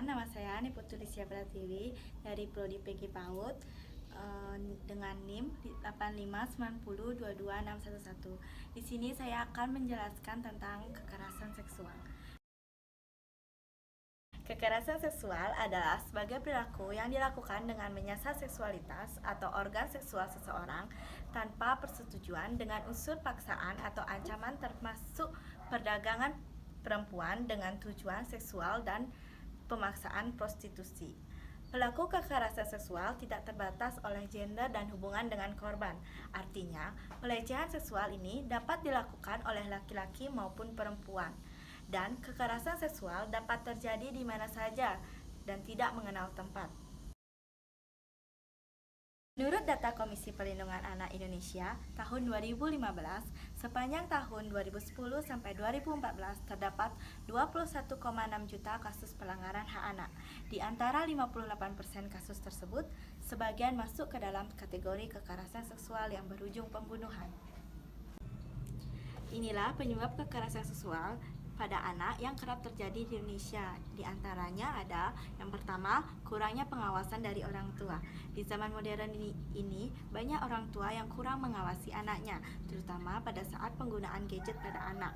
Perkenalkan, nama saya Niputu Lisya Pratiwi dari Prodi PG PAUD dengan NIM 859022611. Di sini saya akan menjelaskan tentang kekerasan seksual. Kekerasan seksual adalah sebagai perilaku yang dilakukan dengan menyasar seksualitas atau organ seksual seseorang tanpa persetujuan dengan unsur paksaan atau ancaman, termasuk perdagangan perempuan dengan tujuan seksual dan pemaksaan prostitusi. Pelaku kekerasan seksual tidak terbatas oleh gender dan hubungan dengan korban. Artinya, pelecehan seksual ini dapat dilakukan oleh laki-laki maupun perempuan. Dan kekerasan seksual dapat terjadi di mana saja dan tidak mengenal tempat. Menurut data Komisi Perlindungan Anak Indonesia tahun 2015, sepanjang tahun 2010 sampai 2014 terdapat 21,6 juta kasus pelanggaran hak anak. Di antara 58% kasus tersebut, sebagian masuk ke dalam kategori kekerasan seksual yang berujung pembunuhan. Inilah penyebab kekerasan seksual pada anak yang kerap terjadi di Indonesia. Di antaranya ada yang pertama, kurangnya pengawasan dari orang tua. Di zaman modern ini banyak orang tua yang kurang mengawasi anaknya, terutama pada saat penggunaan gadget pada anak.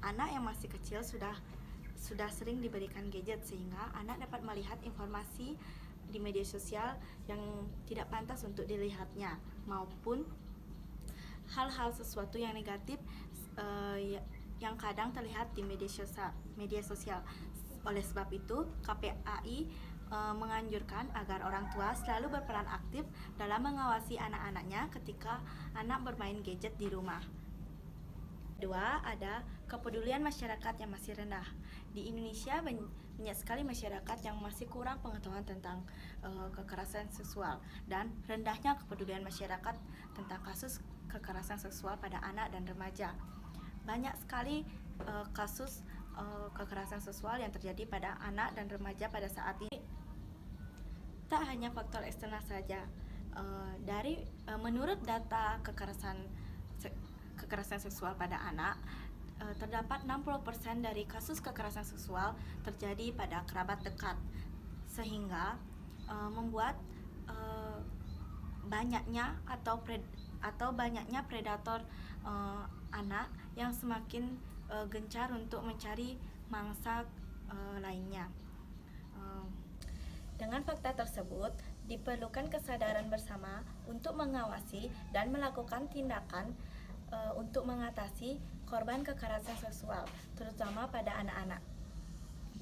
Anak yang masih kecil sudah sering diberikan gadget sehingga anak dapat melihat informasi di media sosial yang tidak pantas untuk dilihatnya, maupun hal-hal sesuatu yang negatif yang kadang terlihat di media sosial. Oleh sebab itu, KPAI menganjurkan agar orang tua selalu berperan aktif dalam mengawasi anak-anaknya ketika anak bermain gadget di rumah. Kedua, ada kepedulian masyarakat yang masih rendah. Di Indonesia banyak sekali masyarakat yang masih kurang pengetahuan tentang kekerasan seksual dan rendahnya kepedulian masyarakat tentang kasus kekerasan seksual pada anak dan remaja. Banyak sekali kasus kekerasan seksual yang terjadi pada anak dan remaja pada saat ini. Tak hanya faktor eksternal saja. Menurut data kekerasan seksual pada anak, terdapat 60% dari kasus kekerasan seksual terjadi pada kerabat dekat, sehingga membuat banyaknya predator anak yang semakin gencar untuk mencari mangsa lainnya. Dengan fakta tersebut, diperlukan kesadaran bersama untuk mengawasi dan melakukan tindakan untuk mengatasi korban kekerasan seksual, terutama pada anak-anak.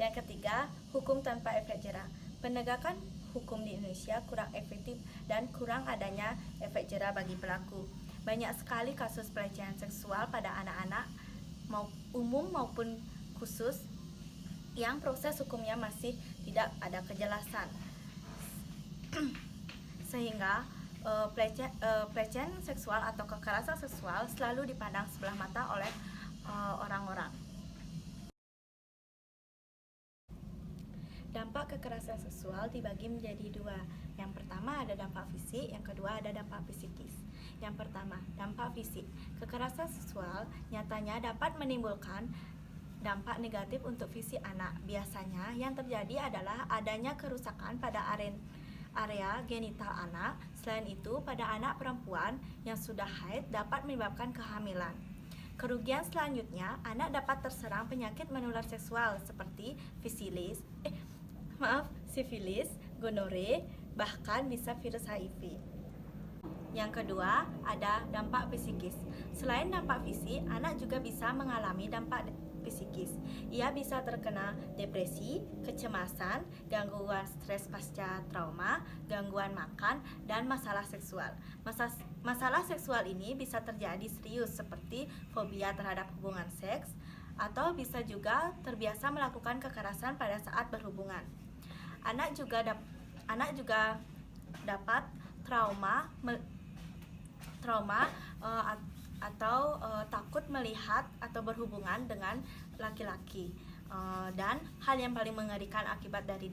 Yang ketiga, hukum tanpa efek jerah. Penegakan hukum di Indonesia kurang efektif dan kurang adanya efek jerah bagi pelaku. Banyak sekali kasus pelecehan seksual pada anak-anak, umum maupun khusus, yang proses hukumnya masih tidak ada kejelasan. Sehingga pelecehan seksual atau kekerasan seksual selalu dipandang sebelah mata oleh orang-orang. Dampak kekerasan seksual dibagi menjadi dua. Yang pertama ada dampak fisik, yang kedua ada dampak psikis. Yang pertama, dampak fisik. Kekerasan seksual nyatanya dapat menimbulkan dampak negatif untuk fisik anak. Biasanya yang terjadi adalah adanya kerusakan pada area genital anak. Selain itu, pada anak perempuan yang sudah haid dapat menyebabkan kehamilan. Kerugian selanjutnya, anak dapat terserang penyakit menular seksual seperti sifilis, gonore, bahkan bisa virus HIV. Yang kedua, ada dampak psikis. Selain dampak fisik, anak juga bisa mengalami dampak psikis. Ia bisa terkena depresi, kecemasan, gangguan stres pasca trauma, gangguan makan, dan masalah seksual. Masalah seksual ini bisa terjadi serius seperti fobia terhadap hubungan seks, atau bisa juga terbiasa melakukan kekerasan pada saat berhubungan. Anak juga dapat trauma atau takut melihat atau berhubungan dengan laki-laki. Dan hal yang paling mengerikan akibat dari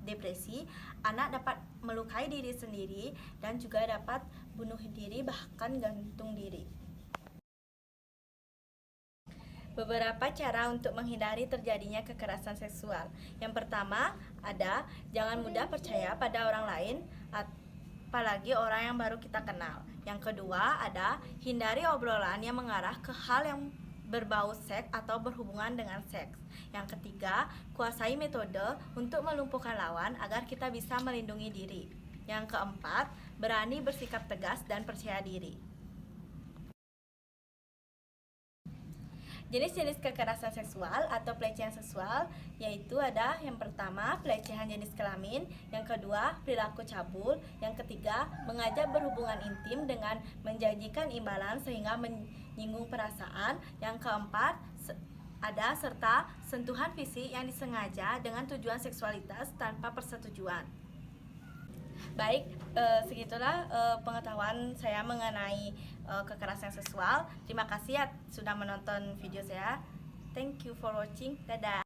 depresi, anak dapat melukai diri sendiri dan juga dapat bunuh diri, bahkan gantung diri. Beberapa cara untuk menghindari terjadinya kekerasan seksual. Yang pertama ada, jangan mudah percaya pada orang lain, apalagi orang yang baru kita kenal. Yang kedua ada, hindari obrolan yang mengarah ke hal yang berbau seks atau berhubungan dengan seks. Yang ketiga, kuasai metode untuk melumpuhkan lawan agar kita bisa melindungi diri. Yang keempat, berani bersikap tegas dan percaya diri. Jenis-jenis kekerasan seksual atau pelecehan seksual yaitu ada yang pertama pelecehan jenis kelamin, yang kedua perilaku cabul, yang ketiga mengajak berhubungan intim dengan menjanjikan imbalan sehingga menyinggung perasaan, yang keempat ada serta sentuhan fisik yang disengaja dengan tujuan seksualitas tanpa persetujuan. Baik, segitulah pengetahuan saya mengenai kekerasan seksual. Terima kasih ya sudah menonton video saya. Thank you for watching. Dadah.